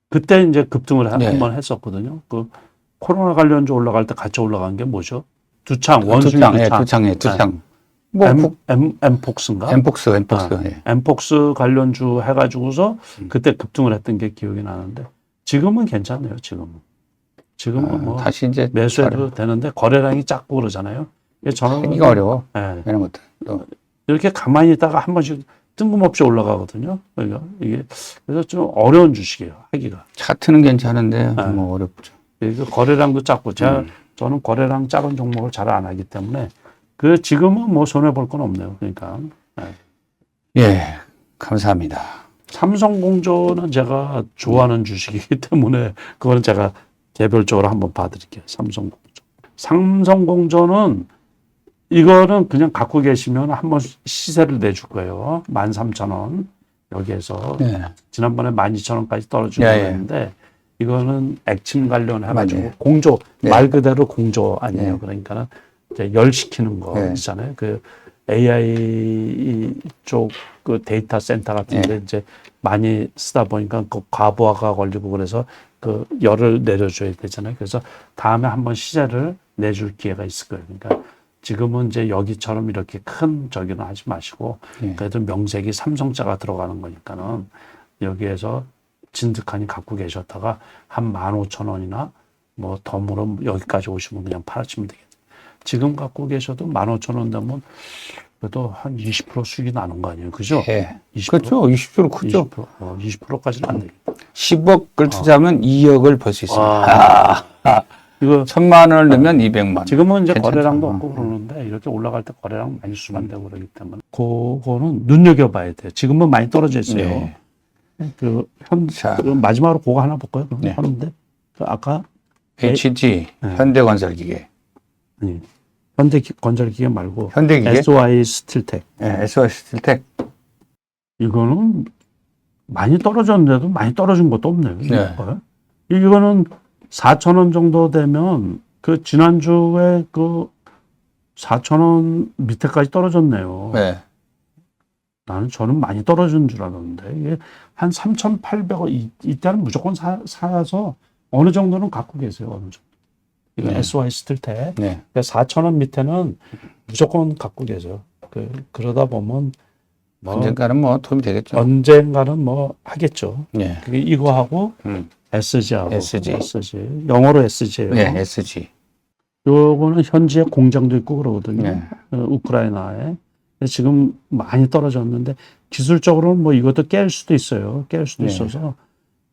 그때 이제 급등을 한번 했었거든요. 그 코로나 관련주 올라갈 때 같이 올라간 게 뭐죠? 두창, 원숭이 두창. 뭐 엠폭스인가? 엠폭스. 엠폭스 관련주 해가지고서 그때 급등을 했던 게 기억이 나는데 지금은 괜찮네요. 지금은 뭐 다시 이제 매수해도 되는데 거래량이 작고 그러잖아요. 저는 하기가 어려워. 이런 것들. 이렇게 가만히 있다가 한 번씩 뜬금없이 올라가거든요. 그러니까 이게 그래서 좀 어려운 주식이에요. 하기가. 차트는 괜찮은데 뭐 어렵죠. 거래량도 작고 저는 거래량 작은 종목을 잘 안 하기 때문에 지금은 뭐 손해 볼 건 없네요. 그러니까. 감사합니다. 삼성공조는 제가 좋아하는 주식이기 때문에 그거는 제가 개별적으로 한번 봐드릴게요. 삼성공조는 이거는 그냥 갖고 계시면 한번 시세를 내줄 거예요. 13,000원 여기에서 지난번에 12,000원까지 떨어지고 그랬는데 이거는 액침 관련해가지고 공조 말 그대로 공조 아니에요. 그러니까는 이제 열시키는 거 있잖아요. 그 AI 쪽 그 데이터 센터 같은데 이제 많이 쓰다 보니까 그 과부하가 걸리고 그래서 그 열을 내려줘야 되잖아요. 그래서 다음에 한번 시세를 내줄 기회가 있을 거예요. 그러니까 지금은 이제 여기처럼 이렇게 큰 저기는 하지 마시고 그래도 명색이 삼성자가 들어가는 거니까는 여기에서 진득하니 갖고 계셨다가 한 15,000원이나 뭐 덤으로 여기까지 오시면 그냥 팔아치면 되겠네요. 지금 갖고 계셔도 15,000원 되면 그래도 한 20% 수익이 나는 거 아니에요? 그죠? 20%? 그렇죠. 20% 크죠. 20%까지는 안 되겠다. 10억을 투자하면 2억을 벌 수 있습니다. 이거 1,000만 원을 넣으면 200만 원. 지금은 이제 거래량도 없고 그러는데 이렇게 올라갈 때 거래량 많이 수반되고 그러기 때문에 그거는 눈여겨봐야 돼요. 지금은 많이 떨어져 있어요. 그 마지막으로 그거 하나 볼까요? 하는데 아까 HG 현대건설기계. 아니, 현대건설기계 말고 현대기계? SY 스틸텍. SY 스틸텍. 이거는 많이 떨어졌는데도 많이 떨어진 것도 없네요. 이거는 4,000원 정도 되면 그 지난주에 그 4,000원 밑에까지 떨어졌네요. 저는 많이 떨어진 줄 알았는데 이게 한 3,800원 이때는 무조건 사서 어느 정도는 갖고 계세요. 어느 정도. 이거 SY 스틸텍. 4,000원 밑에는 무조건 갖고 계세요. 그러다 보면 언젠가는 뭐 도움이 되겠죠. 언젠가는 뭐 하겠죠. 이거하고 SG하고 SG. 영어로 SG예요. SG. 요거는 현지에 공장도 있고 그러거든요. 우크라이나에. 지금 많이 떨어졌는데 기술적으로는 뭐 이것도 깰 수도 있어요. 깰 수도 있어서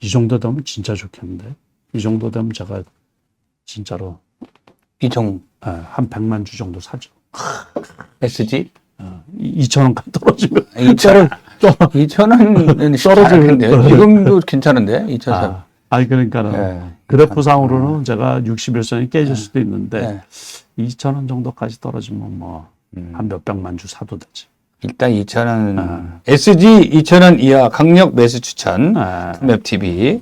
이 정도 되면 진짜 좋겠는데. 이 정도 되면 제가 진짜로 한 100만 주 정도 사죠. SG? 2,000원까지 떨어지면 2,000원은 떨어지는데 지금도 괜찮은데 2,000원. 그러니까는 그래프상으로는 제가 61선이 깨질 수도 있는데 2,000원 정도까지 떨어지면 뭐 한 몇백만 주 사도 되지. 일단 2,000원 SG 2,000원 이하 강력 매수 추천 맵TV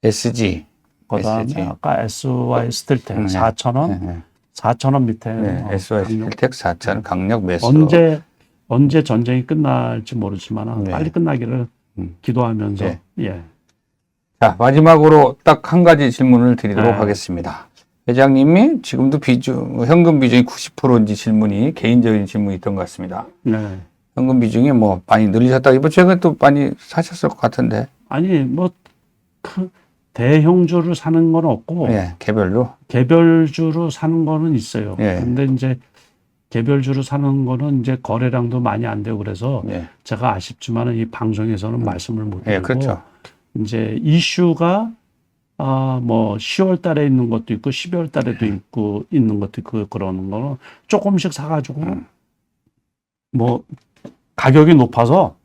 SG. 그다음에 SG. 아까 SY 스틸텍 4,000원, 4,000원 밑에 SY 스틸텍 4,000원 강력 매수. 언제 전쟁이 끝날지 모르지만 빨리 끝나기를 기도하면서 네. 예. 자, 마지막으로 딱 한 가지 질문을 드리도록 네. 하겠습니다. 회장님이 지금도 현금 비중이 90%인지 질문이 개인적인 질문이 있던 것 같습니다. 네. 현금 비중이 뭐 많이 늘리셨다. 이번 최근에 또 많이 사셨을 것 같은데. 아니 뭐 대형주를 사는 건 없고 예, 개별로. 개별주로 사는 거는 있어요. 예. 근데 이제 개별주로 사는 거는 이제 거래량도 많이 안 되고 그래서 예. 제가 아쉽지만은 이 방송에서는 말씀을 못 드리고 예, 그렇죠. 이제 이슈가 뭐 10월 달에 있는 것도 있고 12월 달에도 있고 있는 것도 있고 그러는 거는 조금씩 사가지고 뭐 가격이 높아서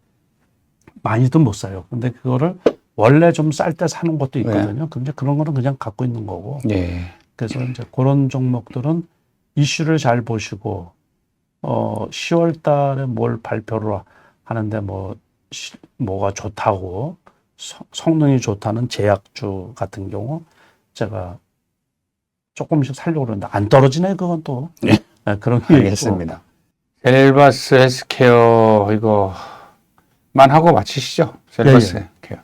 많이도 못 사요. 근데 그거를 원래 좀 쌀 때 사는 것도 있거든요. 근데 그런 거는 그냥 갖고 있는 거고. 예. 그래서 이제 그런 종목들은 이슈를 잘 보시고 10월 달에 뭘 발표를 하는데 뭐가 좋다고 성능이 좋다는 제약주 같은 경우 제가 조금씩 살려고 그러는데 안 떨어지네 그건 또. 네, 그런 게 알겠습니다. 셀바스 헬스케어 이거만 하고 마치시죠. 셀바스 예. 헬스케어.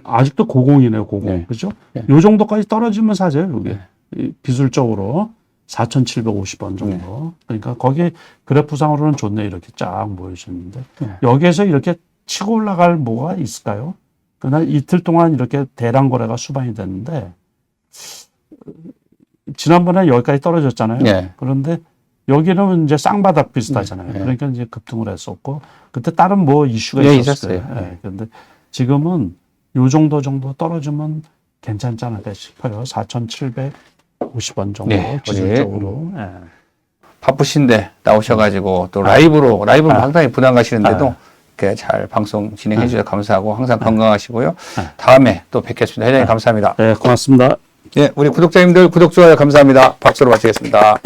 아직도 고공이네요, 고공. 네. 그죠? 네. 요 정도까지 떨어지면 사세요, 이게. 네. 기술적으로 4,750원 정도. 그러니까 거기 그래프상으로는 좋네, 이렇게 쫙 모여있는데. 네. 여기에서 이렇게 치고 올라갈 뭐가 있을까요? 그날 이틀 동안 이렇게 대량 거래가 수반이 됐는데, 지난번에 여기까지 떨어졌잖아요. 네. 그런데 여기는 이제 쌍바닥 비슷하잖아요. 네. 그러니까 이제 급등을 했었고, 그때 다른 뭐 이슈가 네, 있었어요. 있었어요. 네. 그런데 지금은 요 정도 떨어지면 괜찮지 않을까 싶어요. 4,750원 정도 네, 기술적으로. 예. 바쁘신데 나오셔가지고 또 라이브로 상당히 부담 가시는데도 이렇게 잘 방송 진행해 주셔서 감사하고 항상 건강하시고요. 다음에 또 뵙겠습니다. 회장님 감사합니다. 네, 고맙습니다. 예, 우리 구독자님들 구독, 좋아요 감사합니다. 박수로 마치겠습니다.